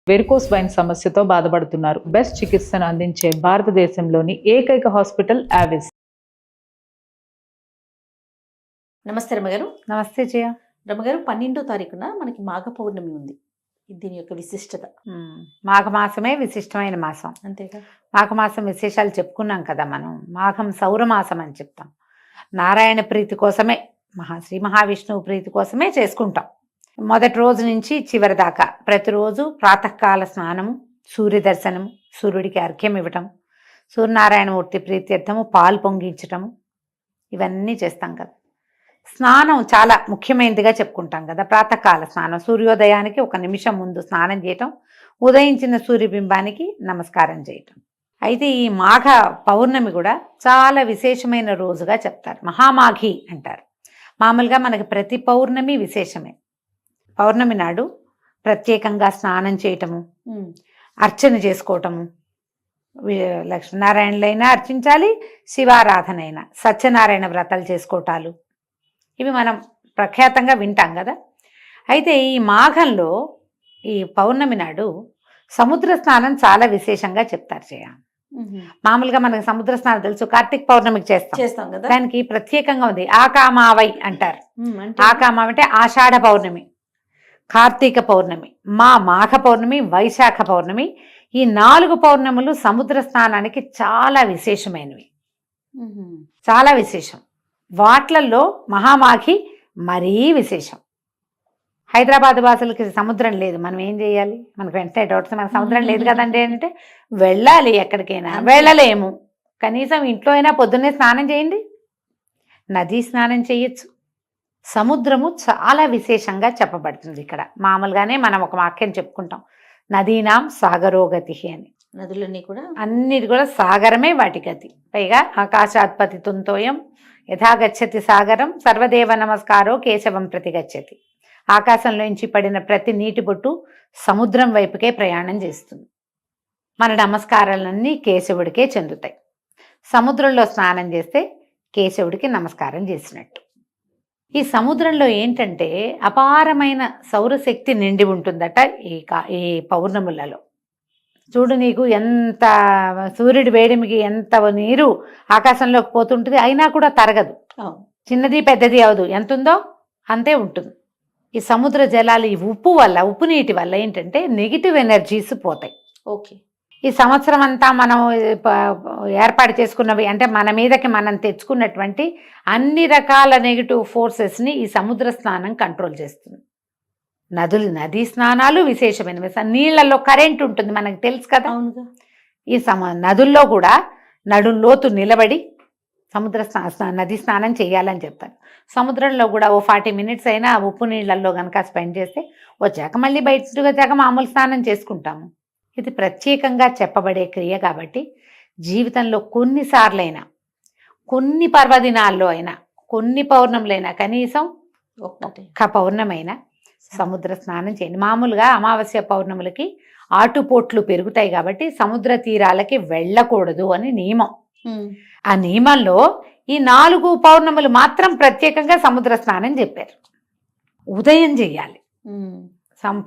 Varicose wine సమస్యతో బాధపడుతున్నారు. Best చికిత్సను అందించే భారతదేశంలోని ఏకైక హాస్పిటల్ ఆవిస్. నమస్తే రమగారు. నమస్తే జయ. రమగారు, 12వ తారీఖున మనకి మాఘ పౌర్ణమి ఉంది. దీని యొక్క విశిష్టత. మాఘమాసమే విశిష్టమైన మాసం. అంతేగా, మాఘమాసం విశేషాలు చెప్పుకున్నాం కదా మనం. మాఘం సౌరమాసం అని చెప్తాం. నారాయణ ప్రీతి కోసమే, శ్రీ మహావిష్ణువు ప్రీతి కోసమే చేసుకుంటాం. మొదటి రోజు నుంచి చివరి దాకా ప్రతిరోజు ప్రాతకాల స్నానము, సూర్య దర్శనము, సూర్యుడికి అర్ఘ్యం ఇవ్వటం, సూర్యనారాయణమూర్తి ప్రీత్యర్థము పాలు పొంగించటము, ఇవన్నీ చేస్తాం కదా. స్నానం చాలా ముఖ్యమైనదిగా చెప్పుకుంటాం కదా. ప్రాతకాల స్నానం, సూర్యోదయానికి 1 నిమిషం ముందు స్నానం చేయటం, ఉదయించిన సూర్యబింబానికి నమస్కారం చేయటం. అయితే ఈ మాఘ పౌర్ణమి కూడా చాలా విశేషమైన రోజుగా చెప్తారు. మహామాఘి అంటారు. మామూలుగా మనకి ప్రతి పౌర్ణమి విశేషమే. పౌర్ణమి నాడు ప్రత్యేకంగా స్నానం చేయటము, అర్చన చేసుకోవటము, లక్ష్మీనారాయణలైనా అర్చించాలి, శివారాధన అయినా, సత్యనారాయణ వ్రతాలు చేసుకోవటాలు, ఇవి మనం ప్రఖ్యాతంగా వింటాం కదా. అయితే ఈ మాఘంలో ఈ పౌర్ణమి నాడు సముద్ర స్నానం చాలా విశేషంగా చెప్తారు జయ. మామూలుగా మనకి సముద్ర స్నానం తెలుసు, కార్తీక పౌర్ణమికి చేస్తాం కదా. దానికి ప్రత్యేకంగా ఉంది. ఆకామావై అంటారు. ఆకామావై అంటే ఆషాఢ పౌర్ణమి, కార్తీక పౌర్ణమి, మాఘ పౌర్ణమి, వైశాఖ పౌర్ణమి, ఈ 4 పౌర్ణములు సముద్ర స్నానానికి చాలా విశేషమైనవి. చాలా విశేషం. వాట్లల్లో మహామాఘి మరీ విశేషం. హైదరాబాద్ వాసులకి సముద్రం లేదు, మనం ఏం చేయాలి? మనకు వెంటనే డౌట్స్, మనకు సముద్రం లేదు కదండి అంటే వెళ్ళాలి. ఎక్కడికైనా వెళ్ళలేము, కనీసం ఇంట్లో అయినా పొద్దున్నే స్నానం చేయండి, నదీ స్నానం చేయొచ్చు. సముద్రము చాలా విశేషంగా చెప్పబడుతుంది ఇక్కడ. మామూలుగానే మనం ఒక వాక్యం చెప్పుకుంటాం, నదీనాం సాగరోగతి అని. నదులన్నీ కూడా, అన్నిటి కూడా సాగరమే వాటి గతి. పైగా ఆకాశాత్పతి తుంతోయం యథా గచ్చతి సాగరం సర్వదేవ నమస్కారో కేశవం ప్రతి గచ్చతి. ఆకాశంలోంచి పడిన ప్రతి నీటి బొట్టు సముద్రం వైపుకే ప్రయాణం చేస్తుంది. మన నమస్కారాలన్నీ కేశవుడికే చెందుతాయి. సముద్రంలో స్నానం చేస్తే కేశవుడికి నమస్కారం చేసినట్టు. ఈ సముద్రంలో ఏంటంటే అపారమైన సౌరశక్తి నిండి ఉంటుందట ఈ పౌర్ణములలో. చూడు, నీకు ఎంత సూర్యుడి వేడిమికి ఎంత నీరు ఆకాశంలోకి పోతుంటుంది, అయినా కూడా తరగదు. చిన్నది పెద్దది అవదు, ఎంత ఉందో అంతే ఉంటుంది. ఈ సముద్ర జలాలు ఈ ఉప్పు నీటి వల్ల ఏంటంటే నెగిటివ్ ఎనర్జీస్ పోతాయి. ఓకే. ఈ సంవత్సరం అంతా మనం ఏర్పాటు చేసుకున్నవి అంటే మన మీదకి మనం తెచ్చుకున్నటువంటి అన్ని రకాల నెగిటివ్ ఫోర్సెస్ని ఈ సముద్ర స్నానం కంట్రోల్ చేస్తుంది. నదీ స్నానాలు విశేషమైనవి. నీళ్లలో కరెంట్ ఉంటుంది, మనకు తెలుసు కదా. ఈ నదుల్లో కూడా నడుంలోతు నిలబడి నదీ స్నానం చేయాలని చెప్తారు. సముద్రంలో కూడా 40 మినిట్స్ అయినా ఉప్పు నీళ్ళల్లో కనుక స్పెండ్ చేస్తే వచ్చాక మళ్ళీ బయటకు వచ్చాక మామూలు స్నానం చేసుకుంటాము. ఇది ప్రత్యేకంగా చెప్పబడే క్రియ కాబట్టి జీవితంలో కొన్నిసార్లైనా, కొన్ని పర్వదినాల్లో అయినా, కొన్ని పౌర్ణములైనా, కనీసం ఒక్క పౌర్ణమైనా సముద్ర స్నానం చేయండి. మామూలుగా అమావాస్య పౌర్ణములకి ఆటుపోట్లు పెరుగుతాయి కాబట్టి సముద్ర తీరాలకి వెళ్ళకూడదు అని నియమం. ఆ నియమంలో ఈ 4 పౌర్ణములు మాత్రం ప్రత్యేకంగా సముద్ర స్నానం చెప్పారు. ఉదయం చెయ్యాలి.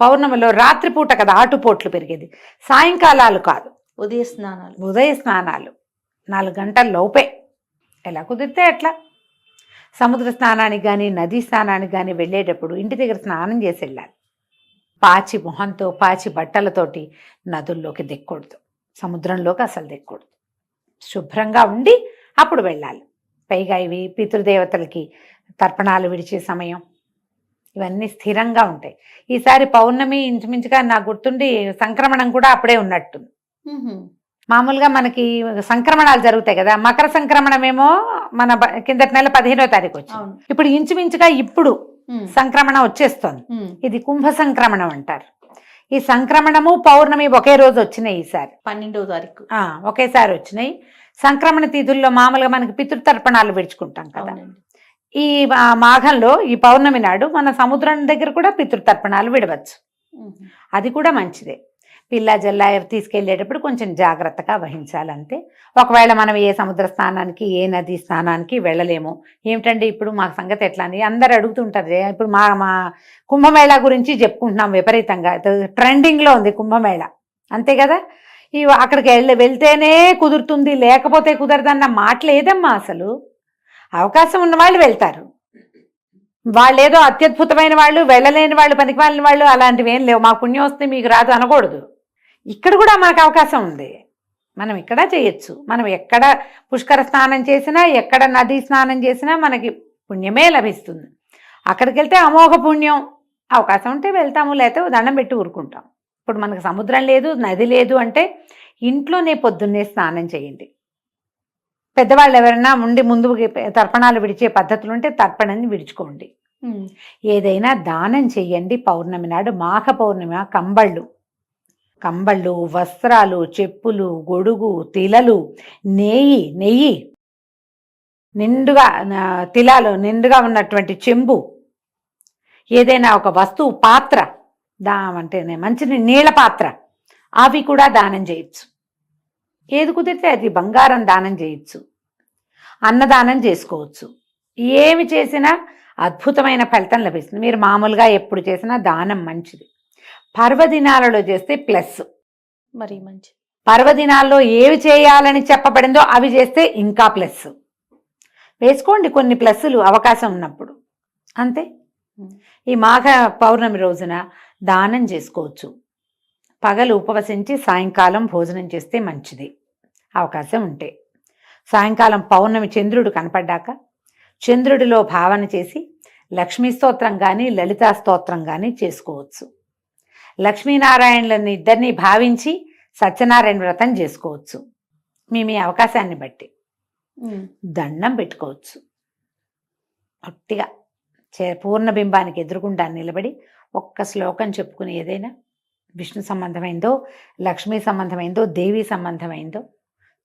పౌర్ణమిలో రాత్రిపూట కదా ఆటుపోట్లు పెరిగేది, సాయంకాలాలు కాదు, ఉదయ స్నానాలు 4 గంటల లోపే, ఎలా కుదిరితే అట్లా. సముద్ర స్నానానికి కానీ నదీ స్నానానికి కానీ వెళ్ళేటప్పుడు ఇంటి దగ్గర స్నానం చేసి వెళ్ళాలి. పాచి మొహంతో, పాచి బట్టలతోటి నదుల్లోకి దిక్కకూడదు, సముద్రంలోకి అసలు దిక్కకూడదు. శుభ్రంగా ఉండి అప్పుడు వెళ్ళాలి. పైగా ఇవి పితృదేవతలకి తర్పణాలు విడిచే సమయం, ఇవన్నీ స్థిరంగా ఉంటాయి. ఈసారి పౌర్ణమి ఇంచుమించుగా నాకు గుర్తుండి సంక్రమణం కూడా అప్పుడే ఉన్నట్టుంది. మామూలుగా మనకి సంక్రమణాలు జరుగుతాయి కదా. మకర సంక్రమణం ఏమో మన కిందటి నెల 15వ తారీఖు వచ్చింది. ఇప్పుడు ఇంచుమించుగా ఇప్పుడు సంక్రమణం వచ్చేస్తోంది. ఇది కుంభ సంక్రమణం అంటారు. ఈ సంక్రమణము పౌర్ణమి ఒకే రోజు వచ్చినాయి. ఈసారి 12వ తారీఖు ఒకేసారి వచ్చినాయి. సంక్రమణ తిథుల్లో మామూలుగా మనకి పితృతర్పణాలు విడుచుకుంటాం కదా. ఈ మాఘంలో ఈ పౌర్ణమి నాడు మన సముద్రం దగ్గర కూడా పితృతర్పణాలు విడవచ్చు. అది కూడా మంచిదే. పిల్ల జల్ల తీసుకెళ్ళేటప్పుడు కొంచెం జాగ్రత్తగా వహించాలంతే. ఒకవేళ మనం ఏ సముద్ర స్నానానికి ఏ నది స్నానానికి వెళ్ళలేము, ఏమిటండి ఇప్పుడు మా సంగతి ఎట్లా అని అందరు అడుగుతుంటారు. ఇప్పుడు మా కుంభమేళా గురించి చెప్పుకుంటున్నాం, విపరీతంగా ట్రెండింగ్లో ఉంది కుంభమేళా, అంతే కదా. అక్కడికి వెళ్తేనే కుదురుతుంది, లేకపోతే కుదరదన్న మాట లేదమ్మా. అసలు అవకాశం ఉన్న వాళ్ళు వెళ్తారు, వాళ్ళు ఏదో అత్యద్భుతమైన వాళ్ళు, వెళ్ళలేని వాళ్ళు, పనికిమాలిన వాళ్ళు అలాంటివి ఏం లేవు. మాకు పుణ్యం వస్తే మీకు రాదు అనకూడదు. ఇక్కడ కూడా మనకు అవకాశం ఉంది, మనం ఇక్కడ చేయొచ్చు. మనం ఎక్కడ పుష్కర స్నానం చేసినా, ఎక్కడ నదీ స్నానం చేసినా మనకి పుణ్యమే లభిస్తుంది. అక్కడికి వెళ్తే అమోఘ పుణ్యం. అవకాశం ఉంటే వెళ్తాము, లేకపోతే దండం పెట్టి ఊరుకుంటాం. ఇప్పుడు మనకు సముద్రం లేదు, నది లేదు అంటే ఇంట్లోనే పొద్దున్నే స్నానం చేయండి. పెద్దవాళ్ళు ఎవరైనా ఉండి ముందు తర్పణాలు విడిచే పద్ధతులు ఉంటే తర్పణని విడుచుకోండి. ఏదైనా దానం చెయ్యండి. పౌర్ణమి నాడు, మాఘ పౌర్ణమి, కంబళ్ళు, వస్త్రాలు, చెప్పులు, గొడుగు, తిలలు, నెయ్యి నిండుగా, తిలాలు నిండుగా ఉన్నటువంటి చెంబు, ఏదైనా ఒక వస్తువు, పాత్ర, అంటేనే మంచి నీళ్ళ పాత్ర, అవి కూడా దానం చేయొచ్చు. ఏది కుదిరితే అది. బంగారం దానం చేయొచ్చు, అన్నదానం చేసుకోవచ్చు. ఏమి చేసినా అద్భుతమైన ఫలితం లభిస్తుంది. మీరు మామూలుగా ఎప్పుడు చేసినా దానం మంచిది. పర్వదినాలలో చేస్తే ప్లస్, మరి మంచిది. పర్వదినాల్లో ఏవి చేయాలని చెప్పబడిందో అవి చేస్తే ఇంకా ప్లస్. వేసుకోండి కొన్ని ప్లస్సులు అవకాశం ఉన్నప్పుడు, అంతే. ఈ మాఘ పౌర్ణమి రోజున దానం చేసుకోవచ్చు. పగలు ఉపవసించి సాయంకాలం భోజనం చేస్తే మంచిది అవకాశం ఉంటే. సాయంకాలం పౌర్ణమి చంద్రుడు కనపడ్డాక చంద్రుడిలో భావన చేసి లక్ష్మీ స్తోత్రం కానీ లలితా స్తోత్రం కానీ చేసుకోవచ్చు. లక్ష్మీనారాయణులను ఇద్దరిని భావించి సత్యనారాయణ వ్రతం చేసుకోవచ్చు. మీ అవకాశాన్ని బట్టి దండం పెట్టుకోవచ్చు. ఒట్టిగా పూర్ణబింబానికి ఎదురుగుండా నిలబడి ఒక్క శ్లోకం చెప్పుకుని, ఏదైనా విష్ణు సంబంధమైందో, లక్ష్మీ సంబంధమైందో, దేవి సంబంధమైందో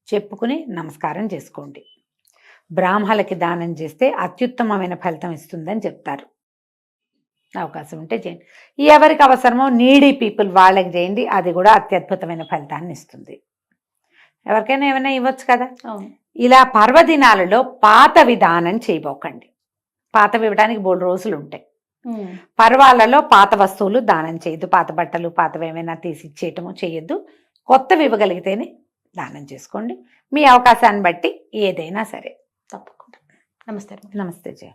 చెప్పుకుని నమస్కారం చేసుకోండి. బ్రాహ్మణులకి దానం చేస్తే అత్యుత్తమమైన ఫలితం ఇస్తుందని చెప్తారు. అవకాశం ఉంటే చేయండి. ఎవరికి అవసరమో నీడీ పీపుల్ వాళ్ళకి చేయండి, అది కూడా అత్యద్భుతమైన ఫలితాన్ని ఇస్తుంది. ఎవరికైనా ఏమైనా ఇవ్వచ్చు కదా. ఇలా పర్వదినాలలో పాతవి దానం చేయబోకండి. పాతవి ఇవ్వడానికి 3 రోజులు ఉంటాయి. పర్వాలలో పాత వస్తువులు దానం చేయొద్దు. పాత బట్టలు, పాతవి ఏమైనా తీసి ఇచ్చేయటము చేయొద్దు. కొత్తవి ఇవ్వగలిగితేనే దానం చేసుకోండి. మీ అవకాశాన్ని బట్టి ఏదైనా సరే. తప్పకుండా. నమస్తే. నమస్తే జయ.